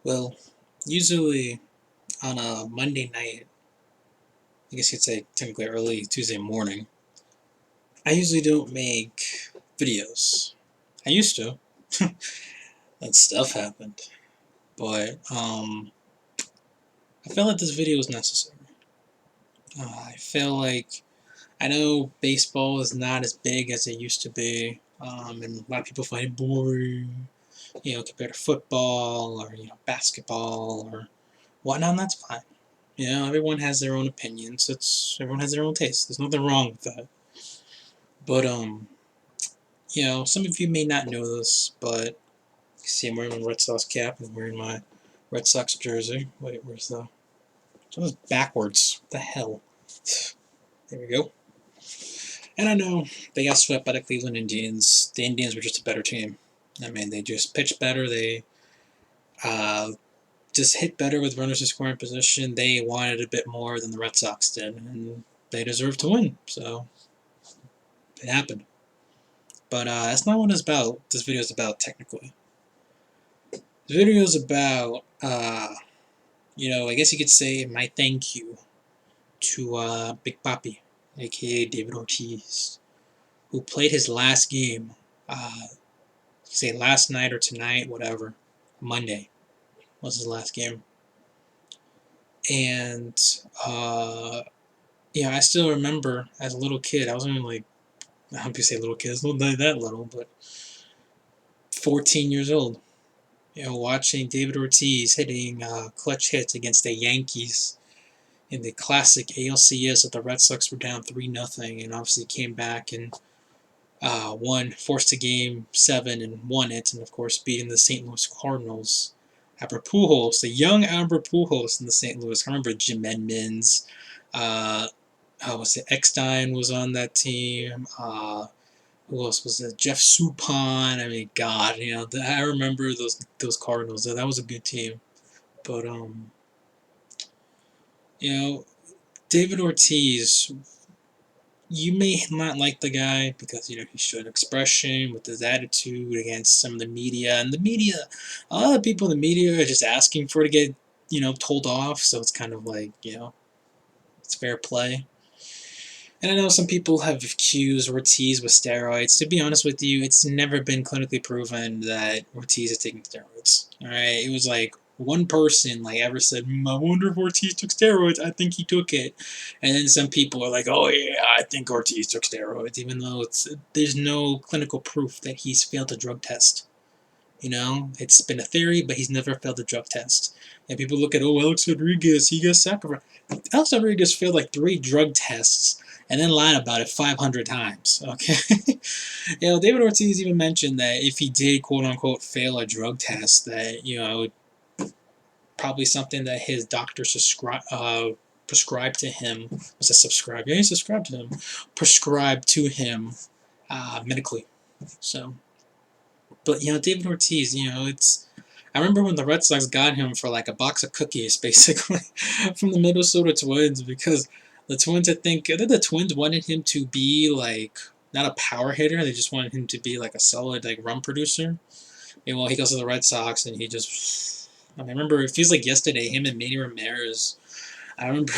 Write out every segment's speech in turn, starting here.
Well, usually on a Monday night, I guess you'd say technically early Tuesday morning, I usually don't make videos. I used to. That stuff happened. But I felt like this video was necessary. I feel like I know baseball is not as big as it used to be, and a lot of people find it boring, compared to football or basketball or whatnot. And that's fine. Everyone has their own opinions. Everyone has their own taste. There's nothing wrong with that. But some of you may not know this, but you see, I'm wearing my Red Sox cap and wearing my Red Sox jersey. Wait, where's the? So it's backwards. What the hell? There we go. And I know they got swept by the Cleveland Indians. The Indians were just a better team. I mean, they just pitched better. They uh, just hit better with runners in scoring position. They wanted a bit more than the Red Sox did, and they deserved to win. So it happened. But that's not what it's about. This video is about technically. This video is about, I guess you could say my thank you to Big Papi, aka David Ortiz, who played his last game, say last night or tonight, whatever, Monday was his last game. And, I still remember as a little kid, I was only like, I hope you say little kid, it's not that little, but 14 years old. Watching David Ortiz hitting clutch hits against the Yankees in the classic ALCS that the Red Sox were down 3-0, and obviously came back and won, forced a game 7 and won it, and of course beating the St. Louis Cardinals. Albert Pujols, the young Albert Pujols in the St. Louis. I remember Jim Edmonds. Was it Eckstein was on that team. Who else was it? Jeff Suppan. I mean, God, I remember those Cardinals. That was a good team. But David Ortiz, you may not like the guy because he showed expression with his attitude against some of the media, and a lot of people in the media are just asking for it to get told off. So it's kind of like it's fair play. And I know some people have accused Ortiz with steroids. To be honest with you, it's never been clinically proven that Ortiz is taking steroids. All right, it was like one person ever said, "I wonder if Ortiz took steroids. I think he took it." And then some people are like, "Oh yeah, I think Ortiz took steroids," even though there's no clinical proof that he's failed a drug test. It's been a theory, but he's never failed a drug test. And people look at, Alex Rodriguez, he got sacrificed. Alex Rodriguez failed like 3 drug tests and then lied about it 500 times. Okay, David Ortiz even mentioned that if he did quote unquote fail a drug test, that probably something that his doctor prescribed to him. Was it subscribed? Yeah, he subscribed to him. Prescribed to him medically. So. But David Ortiz, I remember when the Red Sox got him for like a box of cookies, basically, from the Minnesota Twins, because the Twins, I think the Twins wanted him to be like not a power hitter, they just wanted him to be like a solid like run producer. And well, he goes to the Red Sox and he just, I remember it feels like yesterday, him and Manny Ramirez. I remember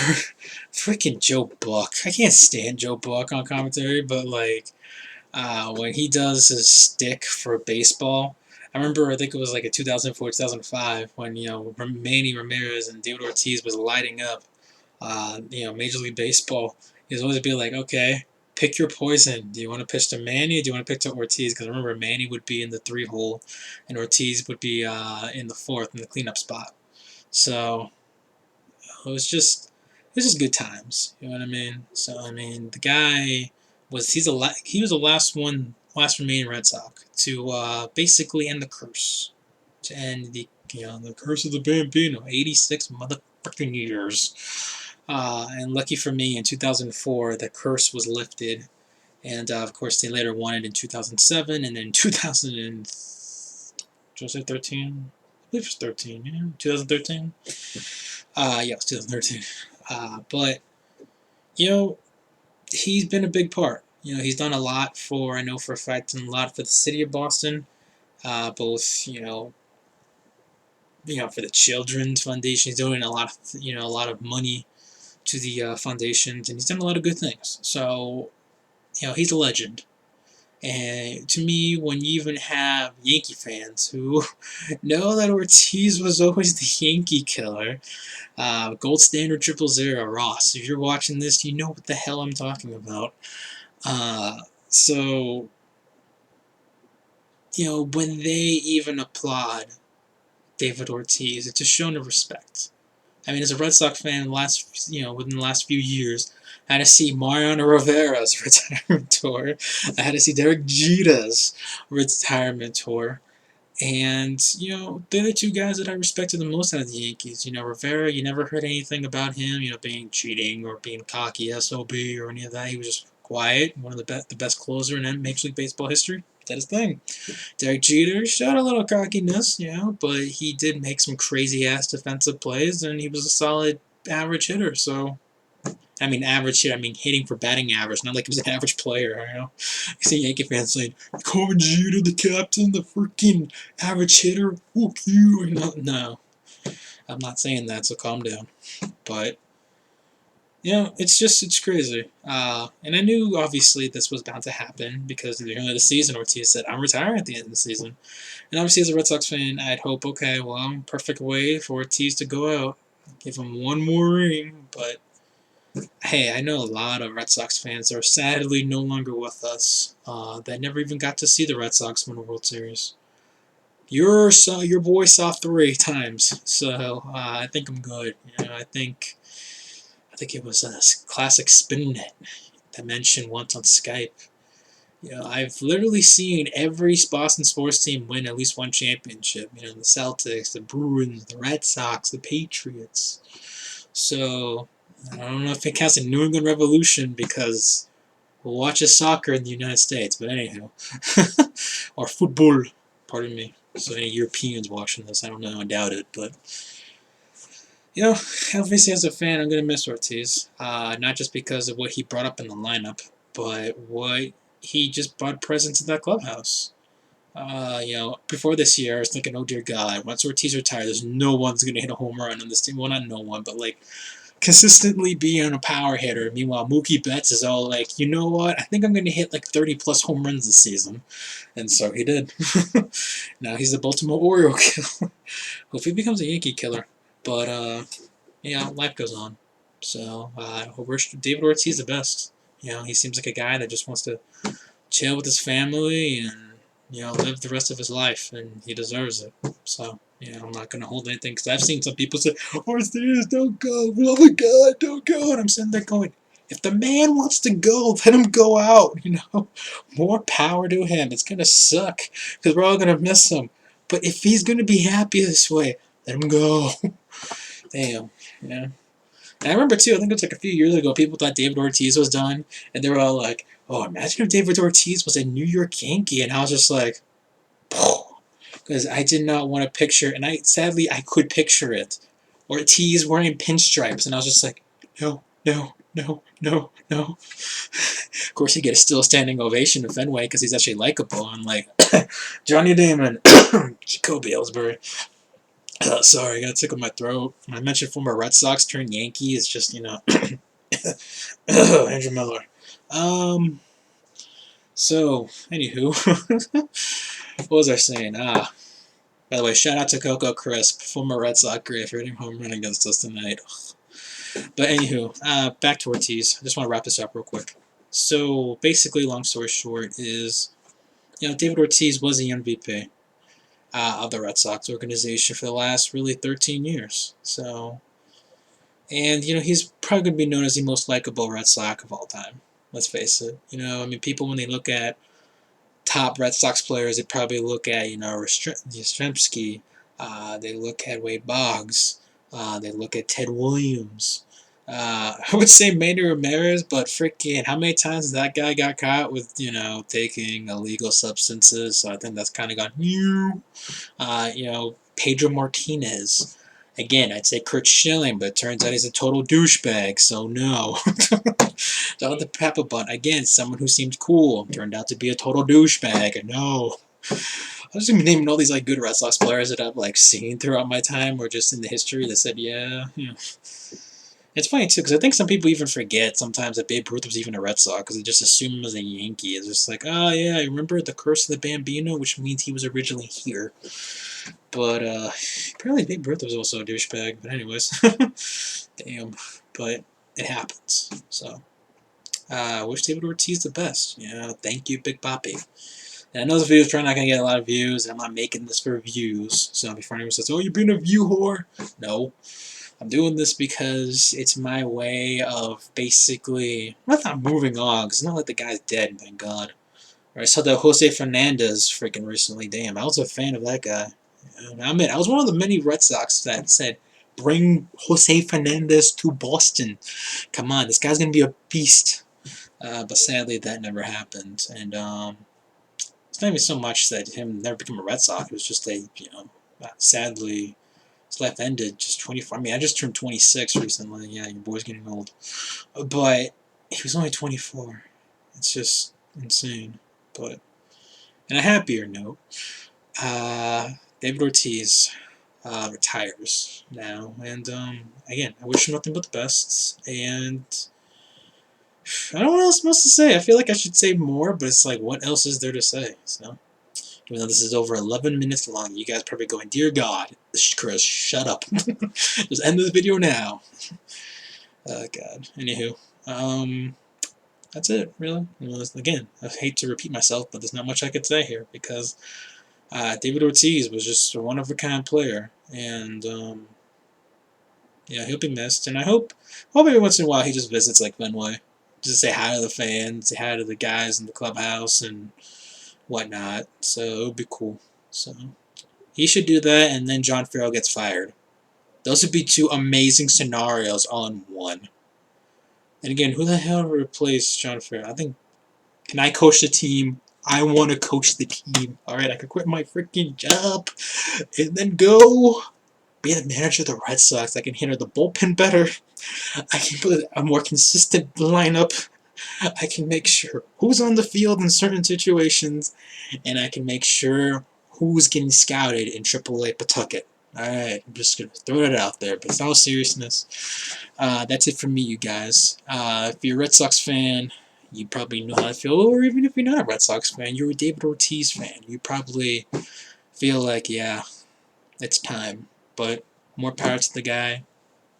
freaking Joe Buck. I can't stand Joe Buck on commentary, but like when he does his stick for baseball. I remember, I think it was like a 2004, 2005, when, Manny Ramirez and David Ortiz was lighting up, Major League Baseball. He'd always be like, okay, pick your poison. Do you want to pitch to Manny or do you want to pitch to Ortiz? Because I remember Manny would be in the 3 hole and Ortiz would be in the 4th in the cleanup spot. So it was just good times. You know what I mean? So, I mean, the guy he was the last remaining Red Sox to basically end the curse, to end the curse of the Bambino, 86 motherfucking years. And lucky for me, in 2004, the curse was lifted, and of course they later won it in 2007, and then 2000 and should I say 13? I believe it was 13. Yeah, 2013. Yeah, it was 2013. But he's been a big part. He's done a lot I know for a fact, and a lot for the city of Boston. Both, for the Children's Foundation. He's donating a lot of money to the foundations, and he's done a lot of good things. So, he's a legend. And to me, when you even have Yankee fans who know that Ortiz was always the Yankee killer, gold standard 000 Ross, if you're watching this, you know what the hell I'm talking about. So, when they even applaud David Ortiz, it's just shown of respect. I mean, as a Red Sox fan, within the last few years, I had to see Mariano Rivera's retirement tour. I had to see Derek Jeter's retirement tour. And, they're the two guys that I respected the most out of the Yankees. Rivera, you never heard anything about him, being cheating or being cocky, SOB, or any of that. He was just quiet, one of the best closer in Major League Baseball history. Did his thing. Derek Jeter showed a little cockiness, but he did make some crazy-ass defensive plays, and he was a solid average hitter, so... I mean, average hitter, hitting for batting average, not like he was an average player, I see Yankee fans saying, Corbin Jeter, the captain, the freaking average hitter, fuck you. No, I'm not saying that, so calm down. But, it's crazy. And I knew, obviously, this was bound to happen, because at the end of the season, Ortiz said, I'm retiring at the end of the season. And obviously, as a Red Sox fan, I'd hope, okay, well, perfect way for Ortiz to go out. Give him one more ring, but hey, I know a lot of Red Sox fans that are sadly no longer with us, that never even got to see the Red Sox win a World Series. Your boy saw 3 times, so I think I'm good. I think it was a classic spin net that mentioned once on Skype. I've literally seen every Boston sports team win at least one championship. The Celtics, the Bruins, the Red Sox, the Patriots. So I don't know if it counts a New England Revolution because we'll watch soccer in the United States, but anyhow. Or football, pardon me. So any Europeans watching this, I don't know, I doubt it, but... obviously as a fan, I'm going to miss Ortiz. Not just because of what he brought up in the lineup, but what he just brought presence to that clubhouse. Before this year, I was thinking, oh dear God, once Ortiz retires, there's no one's going to hit a home run on this team. Well, not no one, but consistently being a power hitter. Meanwhile, Mookie Betts is all like, you know what? I think I'm going to hit 30-plus home runs this season. And so he did. Now he's the Baltimore Oriole killer. Hope he becomes a Yankee killer. But, life goes on. So, I wish David Ortiz the best. He seems like a guy that just wants to chill with his family and, live the rest of his life. And he deserves it. So... I'm not going to hold anything, because I've seen some people say, Ortiz, don't go, oh my God, don't go, and I'm sitting there going, if the man wants to go, let him go out, more power to him. It's going to suck, because we're all going to miss him, but if he's going to be happy this way, let him go. Damn, And I remember, too, I think it was a few years ago, people thought David Ortiz was done, and they were all like, oh, imagine if David Ortiz was a New York Yankee, and I was just like, because I did not want to picture, and sadly I could picture it. Ortiz wearing pinstripes, and I was just like, no. Of course, he get a still standing ovation in Fenway because he's actually likable, and Johnny Damon, Jacoby Ellsbury. Sorry, I got to tickle my throat. When I mentioned former Red Sox turned Yankee, it's just Andrew Miller. So, anywho, what was I saying? By the way, shout out to Coco Crisp, former Red Sox great, for hitting home run against us tonight. But anywho, back to Ortiz. I just want to wrap this up real quick. So basically, long story short, is David Ortiz was the MVP of the Red Sox organization for the last really 13 years. So, and he's probably going to be known as the most likable Red Sox of all time. Let's face it. People when they look at top Red Sox players, they probably look at, Yastrzemski, they look at Wade Boggs, they look at Ted Williams. I would say Manny Ramirez, but freaking, how many times has that guy got caught with, taking illegal substances? So I think that's kind of gone, Pedro Martinez. Again, I'd say Kurt Schilling, but it turns out he's a total douchebag, so no. Jonathan Papelbon, again, someone who seemed cool, turned out to be a total douchebag, no. was just naming all these like good Red Sox players that I've like seen throughout my time or just in the history that said, yeah, you know. It's funny too because I think some people even forget sometimes that Babe Ruth was even a Red Sox because they just assume him as a Yankee. It's just like, oh yeah, I remember the Curse of the Bambino, which means he was originally here. But apparently Babe Ruth was also a douchebag. But anyways, damn. But it happens. So wish David Ortiz the best. Thank you, Big Papi. And I know this video is probably not gonna get a lot of views. And I'm not making this for views. So before anyone says, "Oh, you've been a view whore," no. I'm doing this because it's my way of basically, not moving on, because it's not like the guy's dead, thank God. I saw the Jose Fernandez freaking recently. Damn, I was a fan of that guy. I mean, I was one of the many Red Sox that said, bring Jose Fernandez to Boston. Come on, this guy's going to be a beast. But sadly, that never happened. And it's not even so much that him never became a Red Sox. It was just sadly, his life ended just 24. I mean, I just turned 26 recently. Yeah, your boy's getting old. But he was only 24. It's just insane. But on a happier note, David Ortiz retires now. And again, I wish him nothing but the best. And I don't know what else to say. I feel like I should say more, but it's like, what else is there to say? So, even though this is over 11 minutes long, you guys probably going, dear God, Chris, shut up. Just end this video now. Oh, God. Anywho, that's it, really. Again, I hate to repeat myself, but there's not much I could say here because David Ortiz was just a one-of-a-kind player, and yeah, he'll be missed. And I hope every once in a while he just visits like Fenway, just say hi to the fans, say hi to the guys in the clubhouse and whatnot. So it would be cool. So he should do that, and then John Farrell gets fired. Those would be two amazing scenarios all in one. And again, who the hell replaced John Farrell? I think, can I coach the team? I want to coach the team. Alright, I could quit my freaking job and then go be the manager of the Red Sox. I can handle the bullpen better. I can put a more consistent lineup. I can make sure who's on the field in certain situations, and I can make sure who's getting scouted in AAA Pawtucket. Alright, I'm just going to throw it out there, but it's all seriousness. That's it from me, you guys. If you're a Red Sox fan, you probably know how I feel, or even if you're not a Red Sox fan, you're a David Ortiz fan. You probably feel like, yeah, it's time. But more power to the guy.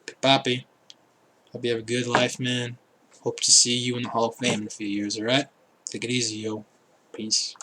Big Papi. Hope you have a good life, man. Hope to see you in the Hall of Fame in a few years, alright? Take it easy, yo. Peace.